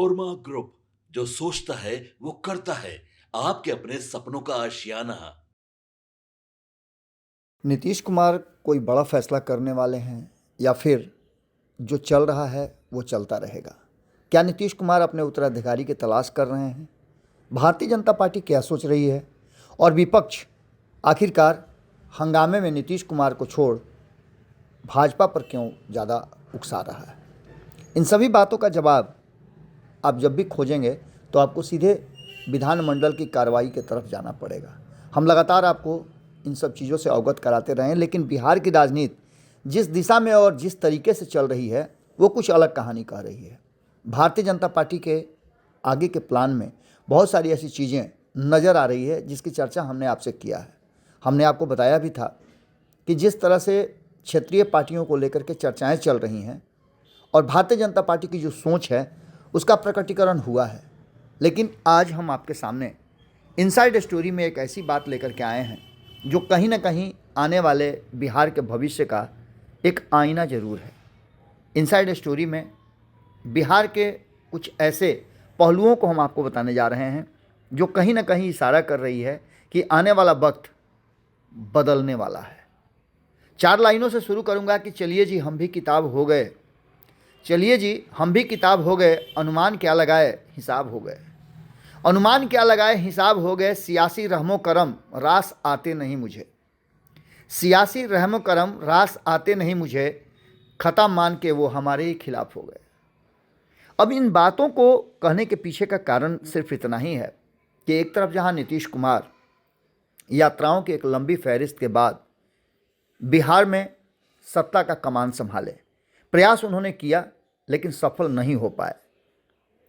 नोरमा group, जो सोचता है वो करता है। आपके अपने सपनों का आशियाना। नीतीश कुमार कोई बड़ा फैसला करने वाले हैं या फिर जो चल रहा है वो चलता रहेगा? क्या नीतीश कुमार अपने उत्तराधिकारी की तलाश कर रहे हैं? भारतीय जनता पार्टी क्या सोच रही है? और विपक्ष आखिरकार हंगामे में नीतीश कुमार को छोड़ भाजपा पर क्यों ज़्यादा उकसा रहा है? इन सभी बातों का जवाब आप जब भी खोजेंगे तो आपको सीधे विधानमंडल की कार्रवाई की तरफ जाना पड़ेगा। हम लगातार आपको इन सब चीज़ों से अवगत कराते रहे हैं, लेकिन बिहार की राजनीति जिस दिशा में और जिस तरीके से चल रही है वो कुछ अलग कहानी कह रही है। भारतीय जनता पार्टी के आगे के प्लान में बहुत सारी ऐसी चीज़ें नज़र आ रही है जिसकी चर्चा हमने आपसे किया है। हमने आपको बताया भी था कि जिस तरह से क्षेत्रीय पार्टियों को लेकर के चर्चाएं चल रही हैं और भारतीय जनता पार्टी की जो सोच है उसका प्रकटीकरण हुआ है। लेकिन आज हम आपके सामने इनसाइड स्टोरी में एक ऐसी बात लेकर के आए हैं जो कहीं ना कहीं आने वाले बिहार के भविष्य का एक आईना जरूर है। इनसाइड स्टोरी में बिहार के कुछ ऐसे पहलुओं को हम आपको बताने जा रहे हैं जो कहीं ना कहीं इशारा कर रही है कि आने वाला वक्त बदलने वाला है। 4 लाइनों से शुरू करूंगा कि चलिए जी हम भी किताब हो गए, चलिए जी हम भी किताब हो गए, अनुमान क्या लगाए हिसाब हो गए, अनुमान क्या लगाए हिसाब हो गए, सियासी रहमो करम रास आते नहीं मुझे, सियासी रहमो करम रास आते नहीं मुझे, खता मान के वो हमारे ही खिलाफ हो गए। अब इन बातों को कहने के पीछे का कारण सिर्फ इतना ही है कि एक तरफ जहां नीतीश कुमार यात्राओं की एक लंबी फहरिस्त के बाद बिहार में सत्ता का कमान संभाले, प्रयास उन्होंने किया लेकिन सफल नहीं हो पाए।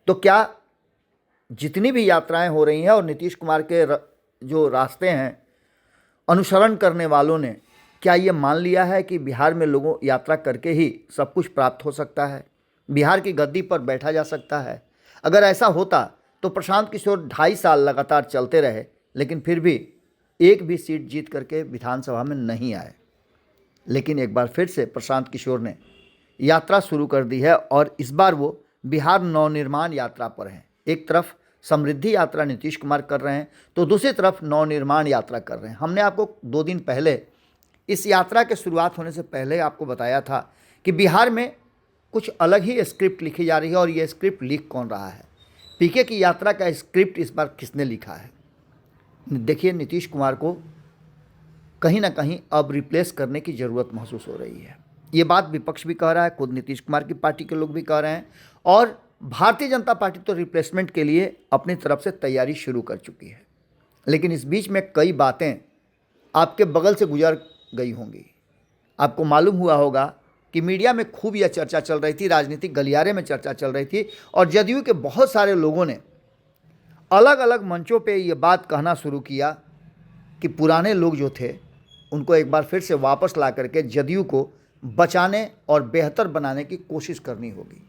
तो क्या जितनी भी यात्राएं हो रही हैं और नीतीश कुमार के जो रास्ते हैं अनुसरण करने वालों ने क्या ये मान लिया है कि बिहार में लोगों यात्रा करके ही सब कुछ प्राप्त हो सकता है, बिहार की गद्दी पर बैठा जा सकता है? अगर ऐसा होता तो प्रशांत किशोर 2.5 साल लगातार चलते रहे लेकिन फिर भी एक भी सीट जीत करके विधानसभा में नहीं आए। लेकिन एक बार फिर से प्रशांत किशोर ने यात्रा शुरू कर दी है और इस बार वो बिहार नवनिर्माण यात्रा पर हैं। एक तरफ समृद्धि यात्रा नीतीश कुमार कर रहे हैं तो दूसरी तरफ नवनिर्माण यात्रा कर रहे हैं। हमने आपको 2 दिन पहले इस यात्रा के शुरुआत होने से पहले आपको बताया था कि बिहार में कुछ अलग ही स्क्रिप्ट लिखी जा रही है और ये स्क्रिप्ट लिख कौन रहा है? पीके की यात्रा का स्क्रिप्ट इस बार किसने लिखा है? देखिए, नीतीश कुमार को कहीं ना कहीं अब रिप्लेस करने की ज़रूरत महसूस हो रही है। ये बात विपक्ष भी कह रहा है, खुद नीतीश कुमार की पार्टी के लोग भी कह रहे हैं और भारतीय जनता पार्टी तो रिप्लेसमेंट के लिए अपनी तरफ से तैयारी शुरू कर चुकी है। लेकिन इस बीच में कई बातें आपके बगल से गुजर गई होंगी। आपको मालूम हुआ होगा कि मीडिया में खूब यह चर्चा चल रही थी, राजनीतिक गलियारे में चर्चा चल रही थी और जदयू के बहुत सारे लोगों ने अलग अलग मंचों पे ये बात कहना शुरू किया कि पुराने लोग जो थे उनको एक बार फिर से वापस ला करके जदयू को बचाने और बेहतर बनाने की कोशिश करनी होगी।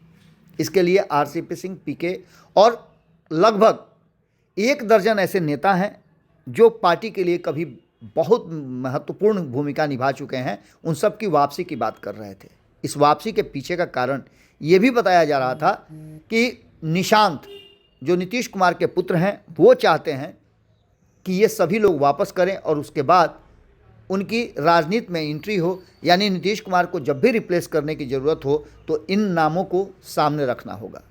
इसके लिए आरसीपी सिंह, पीके और लगभग 1 दर्जन ऐसे नेता हैं जो पार्टी के लिए कभी बहुत महत्वपूर्ण भूमिका निभा चुके हैं, उन सब की वापसी की बात कर रहे थे। इस वापसी के पीछे का कारण ये भी बताया जा रहा था कि निशांत जो नीतीश कुमार के पुत्र हैं वो चाहते हैं कि ये सभी लोग वापस करें और उसके बाद उनकी राजनीति में एंट्री हो, यानी नीतीश कुमार को जब भी रिप्लेस करने की ज़रूरत हो तो इन नामों को सामने रखना होगा।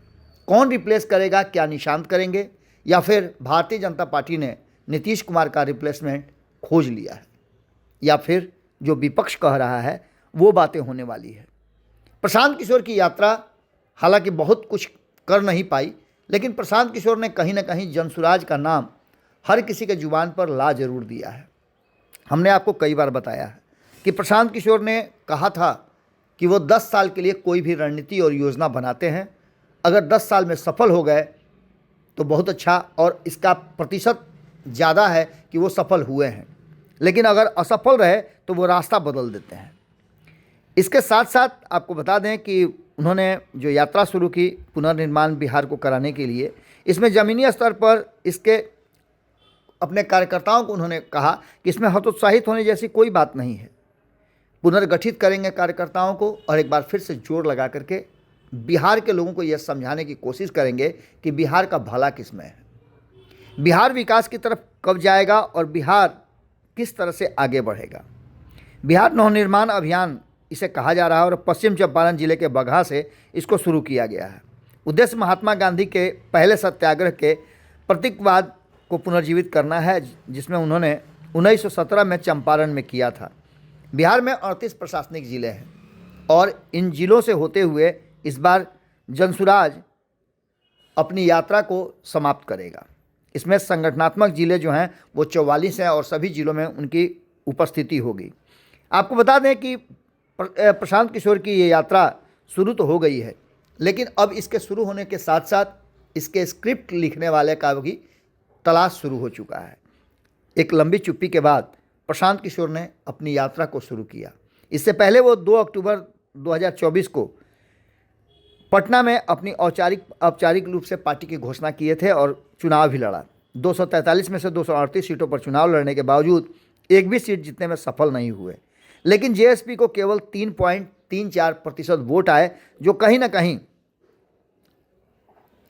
कौन रिप्लेस करेगा? क्या निशांत करेंगे या फिर भारतीय जनता पार्टी ने नीतीश कुमार का रिप्लेसमेंट खोज लिया है, या फिर जो विपक्ष कह रहा है वो बातें होने वाली है? प्रशांत किशोर की यात्रा हालांकि बहुत कुछ कर नहीं पाई, लेकिन प्रशांत किशोर ने कहीं ना कहीं जनसुराज का नाम हर किसी के जुबान पर ला जरूर दिया है। हमने आपको कई बार बताया है कि प्रशांत किशोर ने कहा था कि वो 10 साल के लिए कोई भी रणनीति और योजना बनाते हैं, अगर 10 साल में सफल हो गए तो बहुत अच्छा और इसका प्रतिशत ज़्यादा है कि वो सफल हुए हैं, लेकिन अगर असफल रहे तो वो रास्ता बदल देते हैं। इसके साथ साथ आपको बता दें कि उन्होंने जो यात्रा शुरू की पुनर्निर्माण बिहार को कराने के लिए, इसमें ज़मीनी स्तर पर इसके अपने कार्यकर्ताओं को उन्होंने कहा कि इसमें हतोत्साहित होने जैसी कोई बात नहीं है, पुनर्गठित करेंगे कार्यकर्ताओं को और एक बार फिर से जोर लगा करके बिहार के लोगों को यह समझाने की कोशिश करेंगे कि बिहार का भला किस में है, बिहार विकास की तरफ कब जाएगा और बिहार किस तरह से आगे बढ़ेगा। बिहार नवनिर्माण अभियान इसे कहा जा रहा है और पश्चिम चंपारण जिले के बगहा से इसको शुरू किया गया है। उद्देश्य महात्मा गांधी के पहले सत्याग्रह के प्रतीकवाद को पुनर्जीवित करना है, जिसमें उन्होंने 1917 में चंपारण में किया था। बिहार में 38 प्रशासनिक जिले हैं और इन जिलों से होते हुए इस बार जनसुराज अपनी यात्रा को समाप्त करेगा। इसमें संगठनात्मक जिले जो हैं वो 44 हैं और सभी जिलों में उनकी उपस्थिति होगी। आपको बता दें कि प्रशांत किशोर की ये यात्रा शुरू तो हो गई है, लेकिन अब इसके शुरू होने के साथ साथ इसके स्क्रिप्ट लिखने वाले का भी तलाश शुरू हो चुका है। एक लंबी चुप्पी के बाद प्रशांत किशोर ने अपनी यात्रा को शुरू किया। इससे पहले वो 2 अक्टूबर 2024 को पटना में अपनी औपचारिक रूप से पार्टी की घोषणा किए थे और चुनाव भी लड़ा। 243 में से 238 सीटों पर चुनाव लड़ने के बावजूद एक भी सीट जीतने में सफल नहीं हुए, लेकिन जेएसपी को केवल 3.34% वोट आए, जो कहीं ना कहीं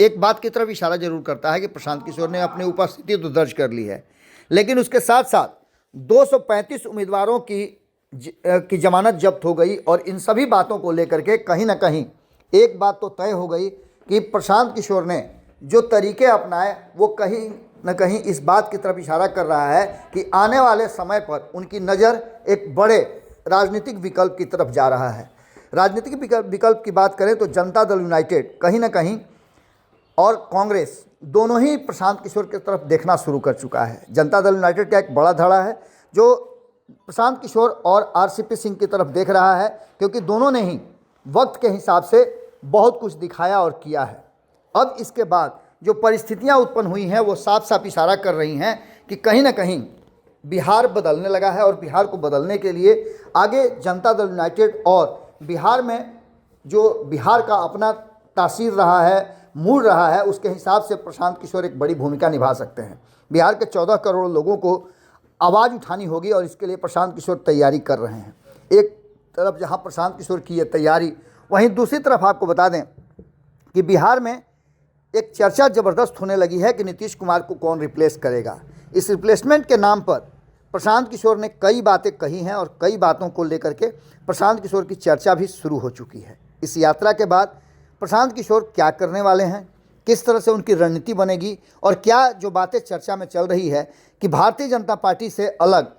एक बात की तरफ इशारा जरूर करता है कि प्रशांत किशोर ने अपनी उपस्थिति तो दर्ज कर ली है, लेकिन उसके साथ साथ 235 उम्मीदवारों की जमानत जब्त हो गई। और इन सभी बातों को लेकर के कहीं ना कहीं एक बात तो तय हो गई कि प्रशांत किशोर ने जो तरीके अपनाए वो कहीं न कहीं इस बात की तरफ इशारा कर रहा है कि आने वाले समय पर उनकी नज़र एक बड़े राजनीतिक विकल्प की तरफ जा रहा है। राजनीतिक विकल्प की बात करें तो जनता दल यूनाइटेड कहीं ना कहीं और कांग्रेस दोनों ही प्रशांत किशोर की तरफ देखना शुरू कर चुका है। जनता दल यूनाइटेड का एक बड़ा धड़ा है जो प्रशांत किशोर और आरसीपी सिंह की तरफ देख रहा है, क्योंकि दोनों ने ही वक्त के हिसाब से बहुत कुछ दिखाया और किया है। अब इसके बाद जो परिस्थितियां उत्पन्न हुई हैं वो साफ साफ इशारा कर रही हैं कि कहीं ना कहीं बिहार बदलने लगा है और बिहार को बदलने के लिए आगे जनता दल यूनाइटेड और बिहार में जो बिहार का अपना तासीर रहा है, मूड रहा है, उसके हिसाब से प्रशांत किशोर एक बड़ी भूमिका निभा सकते हैं। बिहार के 14 करोड़ लोगों को आवाज़ उठानी होगी और इसके लिए प्रशांत किशोर तैयारी कर रहे हैं। एक तरफ जहां प्रशांत किशोर की ये तैयारी, वहीं दूसरी तरफ आपको बता दें कि बिहार में एक चर्चा ज़बरदस्त होने लगी है कि नीतीश कुमार को कौन रिप्लेस करेगा। इस रिप्लेसमेंट के नाम पर प्रशांत किशोर ने कई बातें कही हैं और कई बातों को लेकर के प्रशांत किशोर की चर्चा भी शुरू हो चुकी है। इस यात्रा के बाद प्रशांत किशोर क्या करने वाले हैं, किस तरह से उनकी रणनीति बनेगी और क्या जो बातें चर्चा में चल रही है कि भारतीय जनता पार्टी से अलग,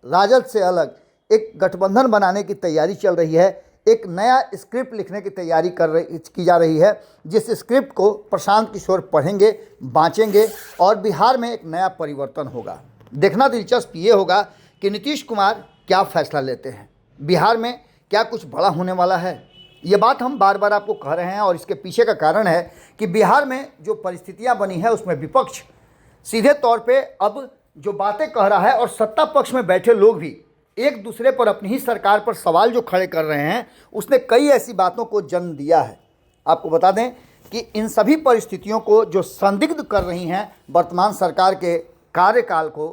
राजद से अलग एक गठबंधन बनाने की तैयारी चल रही है, एक नया स्क्रिप्ट लिखने की तैयारी की जा रही है, जिस स्क्रिप्ट को प्रशांत किशोर पढ़ेंगे, बाँचेंगे और बिहार में एक नया परिवर्तन होगा। देखना दिलचस्प ये होगा कि नीतीश कुमार क्या फैसला लेते हैं, बिहार में क्या कुछ बड़ा होने वाला है। ये बात हम बार बार आपको कह रहे हैं और इसके पीछे का कारण है कि बिहार में जो परिस्थितियां बनी है उसमें विपक्ष सीधे तौर पे अब जो बातें कह रहा है और सत्ता पक्ष में बैठे लोग भी एक दूसरे पर अपनी ही सरकार पर सवाल जो खड़े कर रहे हैं, उसने कई ऐसी बातों को जन्म दिया है। आपको बता दें कि इन सभी परिस्थितियों को जो संदिग्ध कर रही हैं वर्तमान सरकार के कार्यकाल को,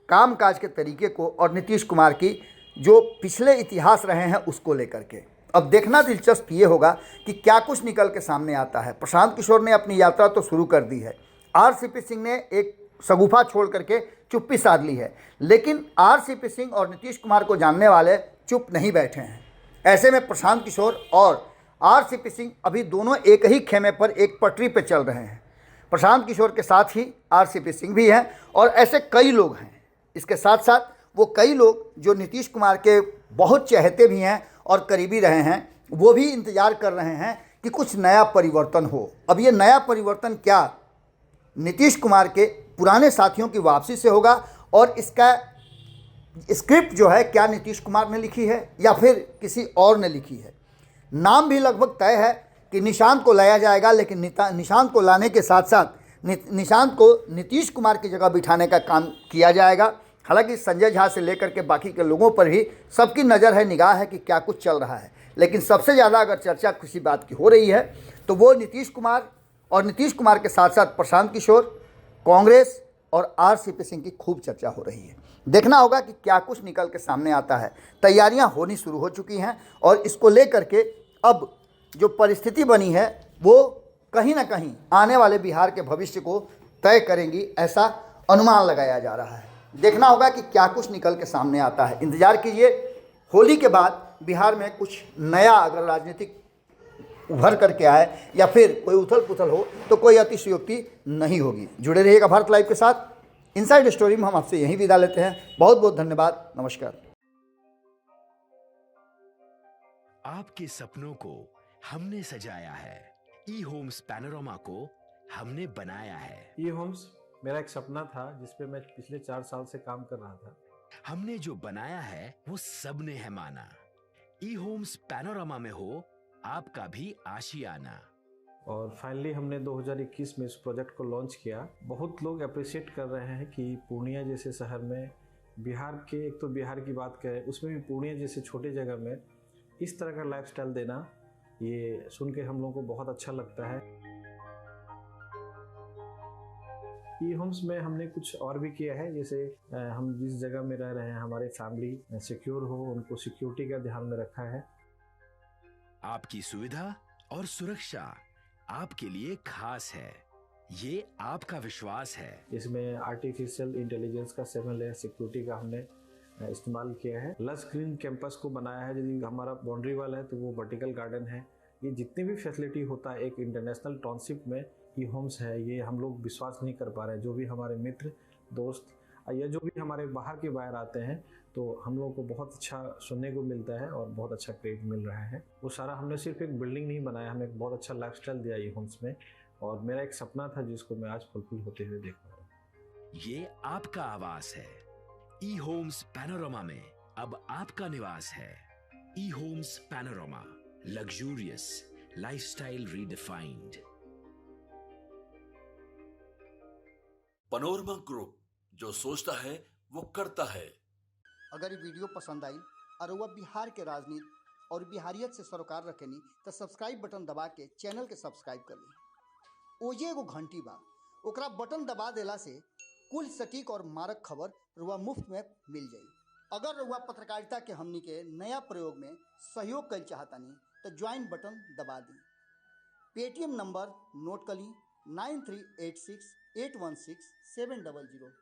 कामकाज के तरीके को और नीतीश कुमार की जो पिछले इतिहास रहे हैं उसको लेकर के। अब देखना दिलचस्प ये होगा कि क्या कुछ निकल के सामने आता है। प्रशांत किशोर ने अपनी यात्रा तो शुरू कर दी है, आरसीपी सिंह ने एक शगुफा छोड़ करके चुप्पी साध ली है, लेकिन आरसीपी सिंह और नीतीश कुमार को जानने वाले चुप नहीं बैठे हैं। ऐसे में प्रशांत किशोर और आरसीपी सिंह अभी दोनों एक ही खेमे पर, एक पटरी पर चल रहे हैं। प्रशांत किशोर के साथ ही आरसीपी सिंह भी हैं और ऐसे कई लोग हैं। इसके साथ साथ वो कई लोग जो नीतीश कुमार के बहुत चहेते भी हैं और करीबी रहे हैं, वो भी इंतज़ार कर रहे हैं कि कुछ नया परिवर्तन हो। अब ये नया परिवर्तन क्या नीतीश कुमार के पुराने साथियों की वापसी से होगा और इसका स्क्रिप्ट जो है क्या नीतीश कुमार ने लिखी है या फिर किसी और ने लिखी है। नाम भी लगभग तय है कि निशांत को लाया जाएगा, लेकिन निशांत को लाने के साथ साथ निशांत को नीतीश कुमार की जगह बिठाने का काम किया जाएगा। हालांकि संजय झा से लेकर के बाकी के लोगों पर भी सबकी नज़र है, निगाह है कि क्या कुछ चल रहा है, लेकिन सबसे ज़्यादा अगर चर्चा किसी बात की हो रही है तो वो नीतीश कुमार और नीतीश कुमार के साथ साथ प्रशांत किशोर, कांग्रेस और आरसीपी सिंह की खूब चर्चा हो रही है। देखना होगा कि क्या कुछ निकल के सामने आता है। तैयारियां होनी शुरू हो चुकी हैं और इसको लेकर के अब जो परिस्थिति बनी है वो कहीं ना कहीं आने वाले बिहार के भविष्य को तय करेंगी, ऐसा अनुमान लगाया जा रहा है। देखना होगा कि क्या कुछ निकल के सामने आता है। इंतजार कीजिए, होली के बाद बिहार में कुछ नया अगर राजनीतिक उभर करके आए या फिर कोई उथल पुथल हो तो कोई अतिशयोक्ति नहीं होगी। जुड़े रहिएगा भारत लाइव के साथ। इनसाइड स्टोरी में हम आपसे यहीं विदा लेते हैं। बहुत बहुत धन्यवाद, नमस्कार। आपके सपनों को हमने सजाया है, ई होम्स पैनोरामा को हमने बनाया है। ई होम्स मेरा एक सपना था जिस पे मैं पिछले 4 साल से काम कर रहा था। हमने जो बनाया है वो सबने है माना। ई होम्स पैनोरामा में हो आपका भी आशियाना। और फाइनली हमने 2021 में इस प्रोजेक्ट को लॉन्च किया। बहुत लोग अप्रिशिएट कर रहे हैं कि पूर्णिया जैसे शहर में, बिहार के, एक तो बिहार की बात करें उसमें भी पूर्णिया जैसे छोटे जगह में इस तरह का लाइफस्टाइल देना, ये सुन के हम लोगों को बहुत अच्छा लगता है। ई होम्स में हमने कुछ और भी किया है, जैसे हम जिस जगह में रह रहे हैं हमारे फैमिली सिक्योर हो, उनको सिक्योरिटी का ध्यान में रखा है। आपकी सुविधा और सुरक्षा आपके लिए खास है, ये आपका विश्वास है। इसमें आर्टिफिशियल इंटेलिजेंस का 7 लेयर सिक्योरिटी का हमने इस्तेमाल किया है। लस ग्रीन कैंपस को बनाया है। यदि हमारा बाउंड्री वाल है तो वो वर्टिकल गार्डन है। ये जितनी भी फैसिलिटी होता है एक इंटरनेशनल टाउनशिप में ई होम्स है, ये हम लोग विश्वास नहीं कर पा रहे हैं। जो भी हमारे मित्र दोस्त या जो भी हमारे बाहर के बाहर आते हैं तो हम लोगों को बहुत अच्छा सुनने को मिलता है और बहुत अच्छा क्रेडिट मिल रहा है। वो सारा हमने सिर्फ एक बिल्डिंग नहीं बनाया, हमें एक बहुत अच्छा लाइफस्टाइल दिया ई होम्स में, और मेरा एक सपना था जिसको मैं आज फुलफिल होते हुए देख पा रहा हूँ। ये आपका आवास है। ई होम्स पैनोरामा में अब आपका निवास है। E Homes Panorama, luxurious lifestyle redefined. Panorama Group, जो सोचता है वो करता है। अगर ये वीडियो पसंद आई और वह बिहार के राजनीति और बिहारियत से सरोकार रखेनी तो सब्सक्राइब बटन दबा के चैनल के सब्सक्राइब कर ली। ओजे एगो घंटी बा, ओकरा बटन दबा देला से कुल सटीक और मारक खबर रुआ मुफ्त में मिल जाई। अगर रुआ पत्रकारिता के हमनी के नया प्रयोग में सहयोग कर चाहतानी तो ज्वाइन बटन दबा दी। पेटीएम नंबर नोट कर ली 9386816700।